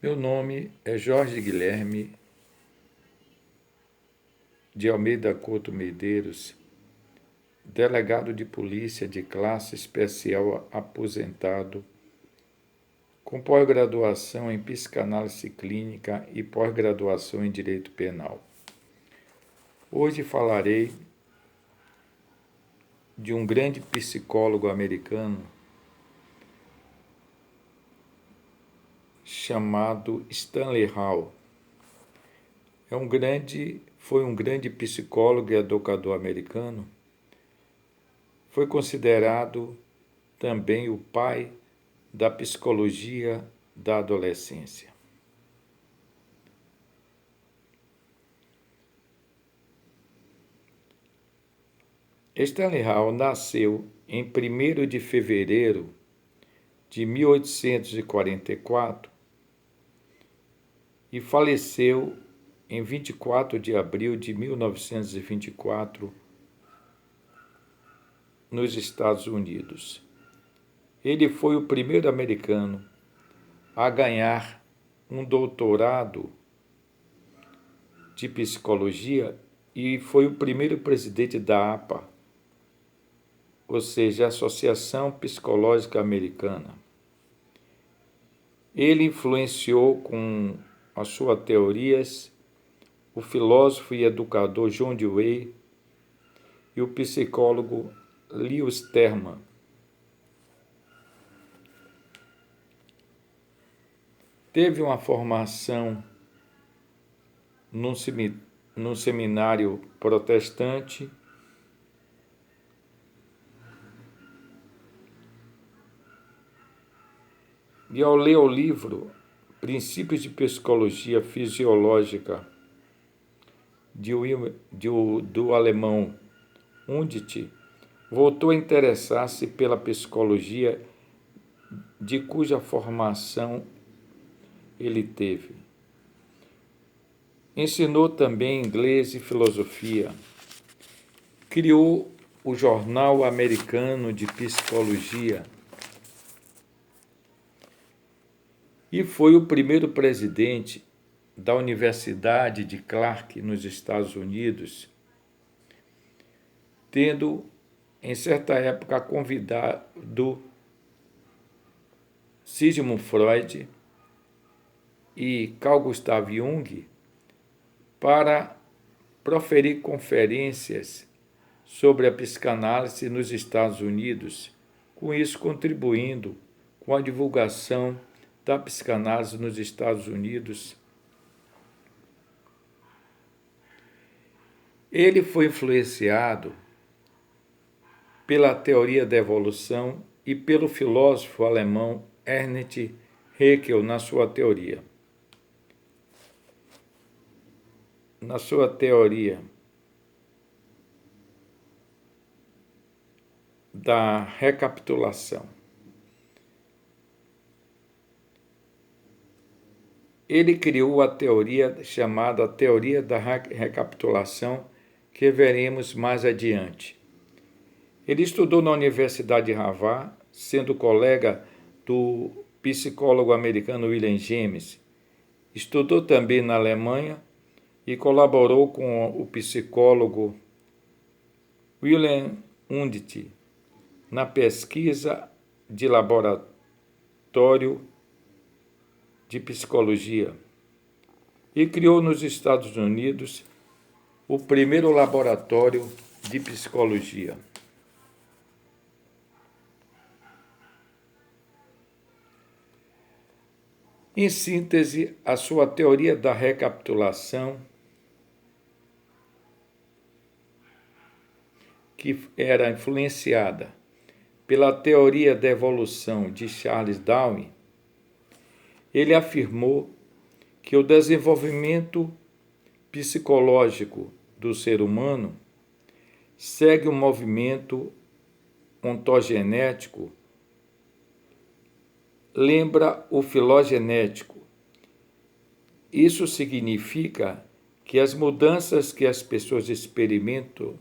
Meu nome é Jorge Guilherme de Almeida Couto Medeiros, delegado de polícia de classe especial aposentado, com pós-graduação em psicanálise clínica e pós-graduação em direito penal. Hoje falarei de um grande psicólogo americano chamado Stanley Hall. Foi um grande psicólogo e educador americano. Foi considerado também o pai da psicologia da adolescência. Stanley Hall nasceu em 1º de fevereiro de 1844 e faleceu em 24 de abril de 1924 nos Estados Unidos. Ele foi o primeiro americano a ganhar um doutorado de psicologia e foi o primeiro presidente da APA, ou seja, a Associação Psicológica Americana. Ele influenciou com as suas teorias o filósofo e educador John Dewey e o psicólogo Lewis Terman. Teve uma formação num seminário protestante e, ao ler o livro Princípios de Psicologia Fisiológica do alemão Wundt, voltou a interessar-se pela psicologia de cuja formação ele teve. Ensinou também inglês e filosofia. Criou o Jornal Americano de Psicologia e foi o primeiro presidente da Universidade de Clark, nos Estados Unidos, tendo, em certa época, convidado Sigmund Freud e Carl Gustav Jung para proferir conferências sobre a psicanálise nos Estados Unidos, com isso contribuindo com a divulgação da psicanálise nos Estados Unidos. Ele foi influenciado pela teoria da evolução e pelo filósofo alemão Ernst Haeckel na sua teoria da recapitulação. Ele criou a teoria chamada teoria da recapitulação, que veremos mais adiante. Ele estudou na Universidade de Harvard, sendo colega do psicólogo americano William James. Estudou também na Alemanha e colaborou com o psicólogo Wilhelm Wundt na pesquisa de laboratório de psicologia e criou nos Estados Unidos o primeiro laboratório de psicologia. Em síntese, a sua teoria da recapitulação, que era influenciada pela teoria da evolução de Charles Darwin, ele afirmou que o desenvolvimento psicológico do ser humano segue um movimento ontogenético, lembra o filogenético. Isso significa que as mudanças que as pessoas experimentam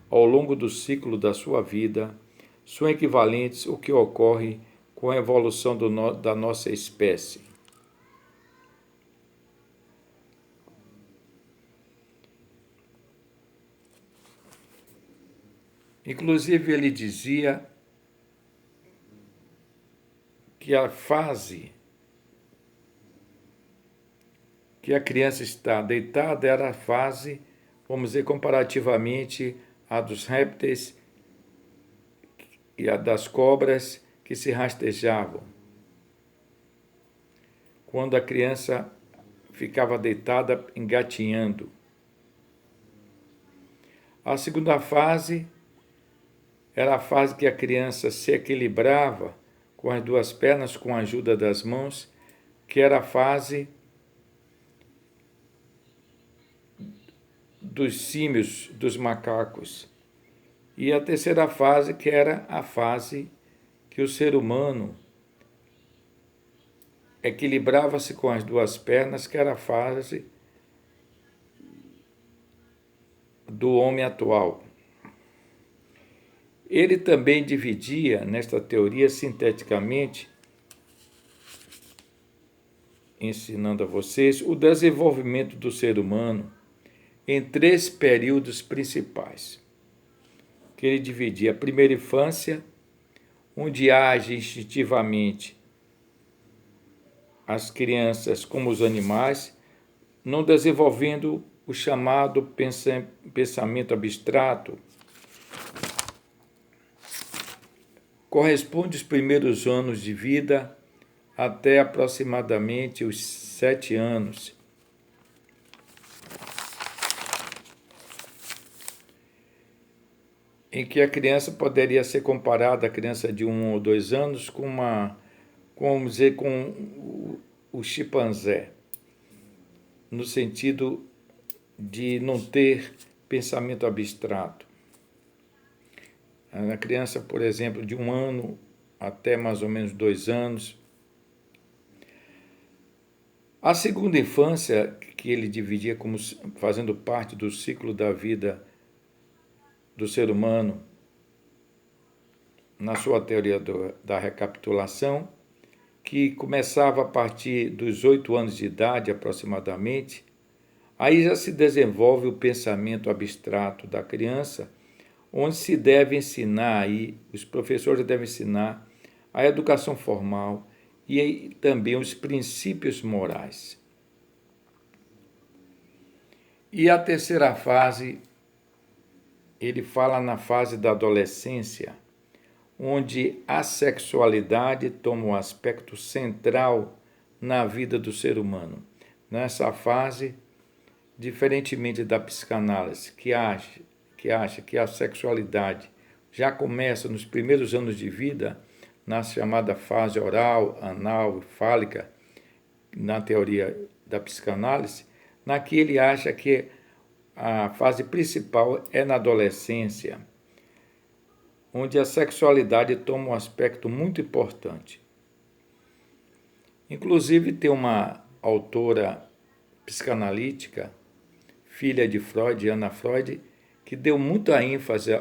ao longo do ciclo da sua vida são equivalentes ao que ocorre com a evolução da nossa espécie. Inclusive, ele dizia que a fase que a criança está deitada era a fase, vamos dizer, comparativamente à dos répteis e a das cobras que se rastejavam. Quando a criança ficava deitada engatinhando. A segunda fase era a fase que a criança se equilibrava com as duas pernas com a ajuda das mãos, que era a fase dos símios, dos macacos. E a terceira fase, que era a fase que o ser humano equilibrava-se com as duas pernas, que era a fase do homem atual. Ele também dividia, nesta teoria, sinteticamente, ensinando a vocês, o desenvolvimento do ser humano em 3 períodos principais, que ele dividia: a primeira infância, onde age instintivamente as crianças como os animais, não desenvolvendo o chamado pensamento abstrato. Corresponde os primeiros anos de vida até aproximadamente os 7 anos. Em que a criança poderia ser comparada, a criança de 1 ou 2 anos, vamos dizer, com o chimpanzé, no sentido de não ter pensamento abstrato. A criança, por exemplo, de 1 ano até mais ou menos 2 anos. A segunda infância, que ele dividia como fazendo parte do ciclo da vida do ser humano, na sua teoria da recapitulação, que começava a partir dos 8 anos de idade aproximadamente. Aí já se desenvolve o pensamento abstrato da criança, onde se deve ensinar aí, os professores devem ensinar a educação formal e aí também os princípios morais. E a terceira fase, ele fala na fase da adolescência, onde a sexualidade toma um aspecto central na vida do ser humano. Nessa fase, diferentemente da psicanálise, que acha que a sexualidade já começa nos primeiros anos de vida, na chamada fase oral, anal e fálica, na teoria da psicanálise, na que ele acha que a fase principal é na adolescência, onde a sexualidade toma um aspecto muito importante. Inclusive, tem uma autora psicanalítica, filha de Freud, Anna Freud, que deu muita ênfase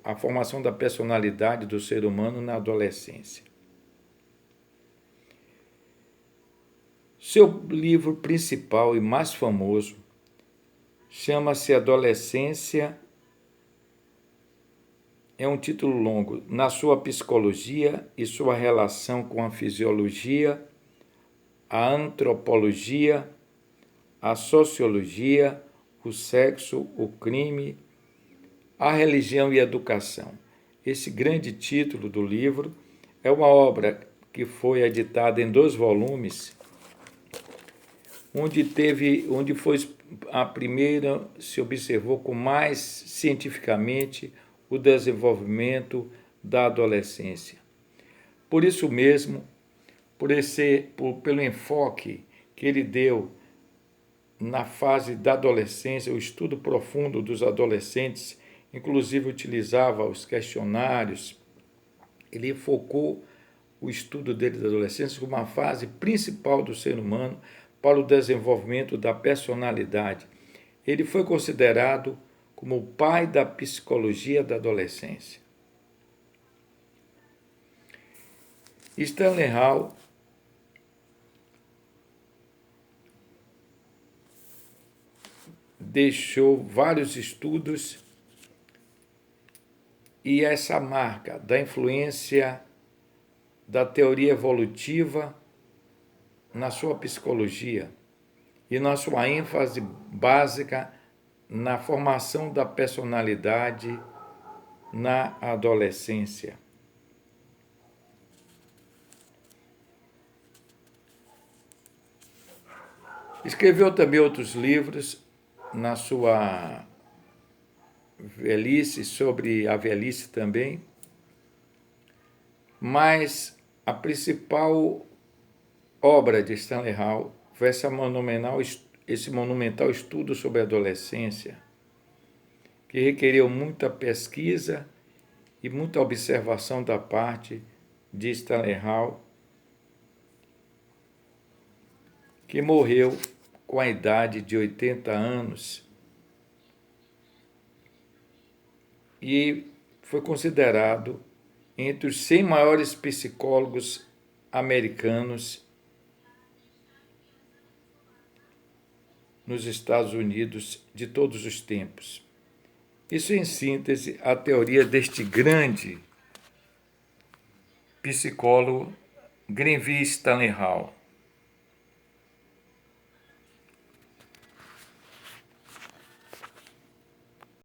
à formação da personalidade do ser humano na adolescência. Seu livro principal e mais famoso chama-se Adolescência. É um título longo, na sua psicologia e sua relação com a fisiologia, a antropologia, a sociologia, o sexo, o crime, a religião e a educação. Esse grande título do livro é uma obra que foi editada em 2 volumes, onde foi a primeira, se observou com mais cientificamente o desenvolvimento da adolescência. Por isso mesmo, pelo enfoque que ele deu na fase da adolescência, o estudo profundo dos adolescentes, inclusive utilizava os questionários, ele focou o estudo dele da adolescência como uma fase principal do ser humano para o desenvolvimento da personalidade. Ele foi considerado como o pai da psicologia da adolescência. Stanley Hall deixou vários estudos e essa marca da influência da teoria evolutiva na sua psicologia e na sua ênfase básica na formação da personalidade na adolescência. Escreveu também outros livros na sua velhice, sobre a velhice também, mas a principal obra de Stanley Hall foi esse monumental estudo sobre a adolescência, que requeriu muita pesquisa e muita observação da parte de Stanley Hall, que morreu com a idade de 80 anos e foi considerado entre os 100 maiores psicólogos americanos nos Estados Unidos de todos os tempos. Isso, em síntese, a teoria deste grande psicólogo Grenville Stanley Hall.